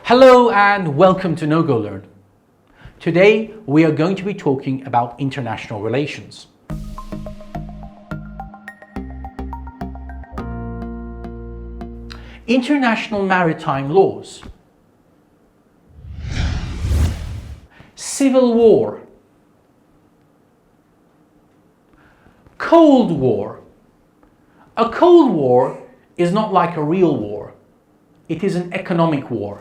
Hello and welcome to Nogolern. Today we are going to be talking about international relations. International maritime laws. Civil war. Cold War. A Cold War is not like a real war. It is an economic war.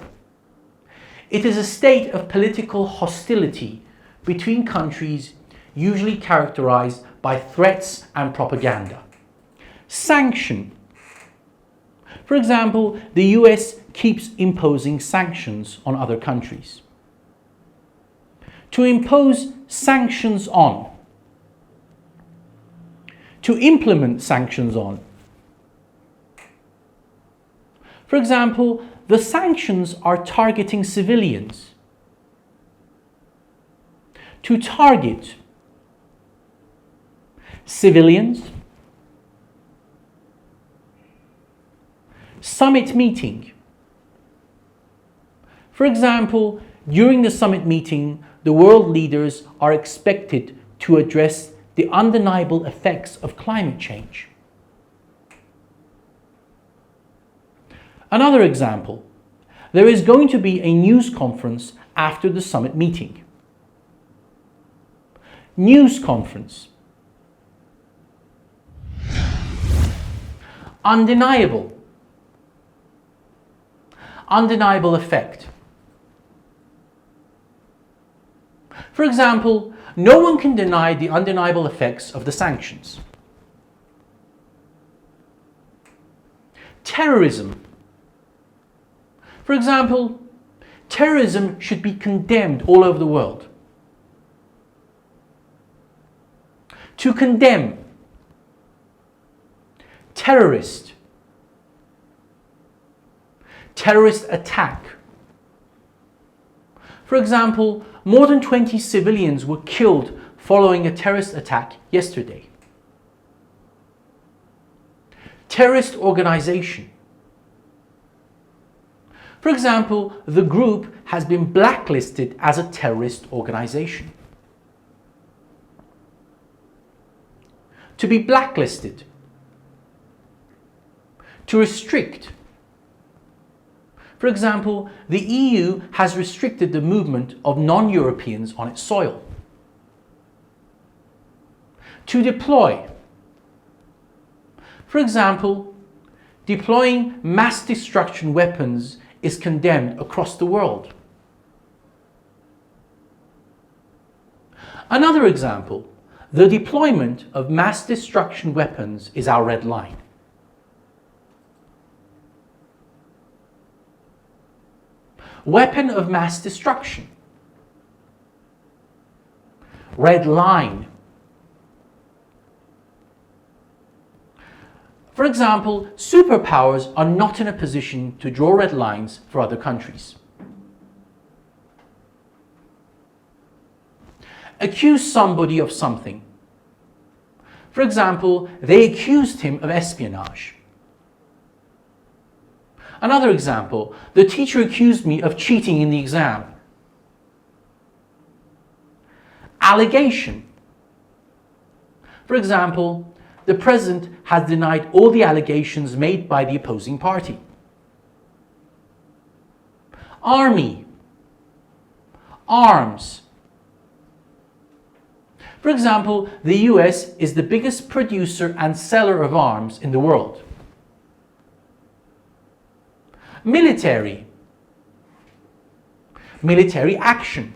It is a state of political hostility between countries, usually characterized by threats and propaganda. Sanction. For example, the US keeps imposing sanctions on other countries. To impose sanctions on. To implement sanctions on. For example, the sanctions are targeting civilians. To target civilians. Summit meeting. For example, during the summit meeting, the world leaders are expected to address the undeniable effects of climate change. Another example, there is going to be a news conference after the summit meeting. News conference. Undeniable. Undeniable effect. For example, no one can deny the undeniable effects of the sanctions. Terrorism. For example, terrorism should be condemned all over the world. To condemn. Terrorist. Terrorist attack. For example, more than 20 civilians were killed following a terrorist attack yesterday. Terrorist organization. For example, the group has been blacklisted as a terrorist organization. To be blacklisted. To restrict. For example, the EU has restricted the movement of non-Europeans on its soil. To deploy. For example, deploying mass destruction weapons is condemned across the world. Another example, the deployment of mass destruction weapons is our red line. Weapon of mass destruction. Red line. For example, superpowers are not in a position to draw red lines for other countries. Accuse somebody of something. For example, they accused him of espionage. Another example, the teacher accused me of cheating in the exam. Allegation. For example, the president has denied all the allegations made by the opposing party. Army. Arms. For example, the US is the biggest producer and seller of arms in the world. Military. Military action.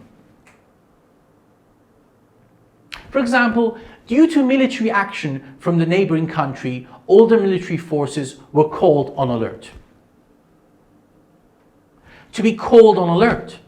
For example, due to military action from the neighboring country, all the military forces were called on alert. To be called on alert.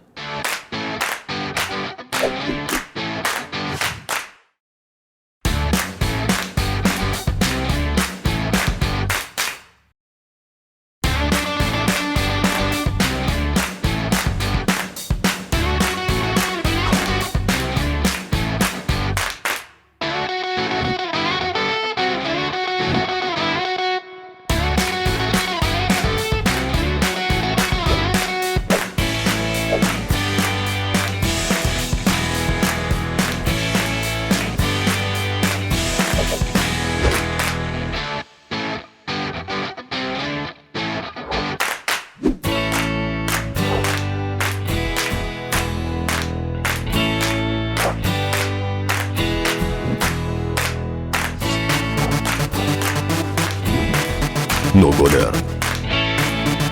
نوگولرن،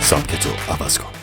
سبک تو عوض کن.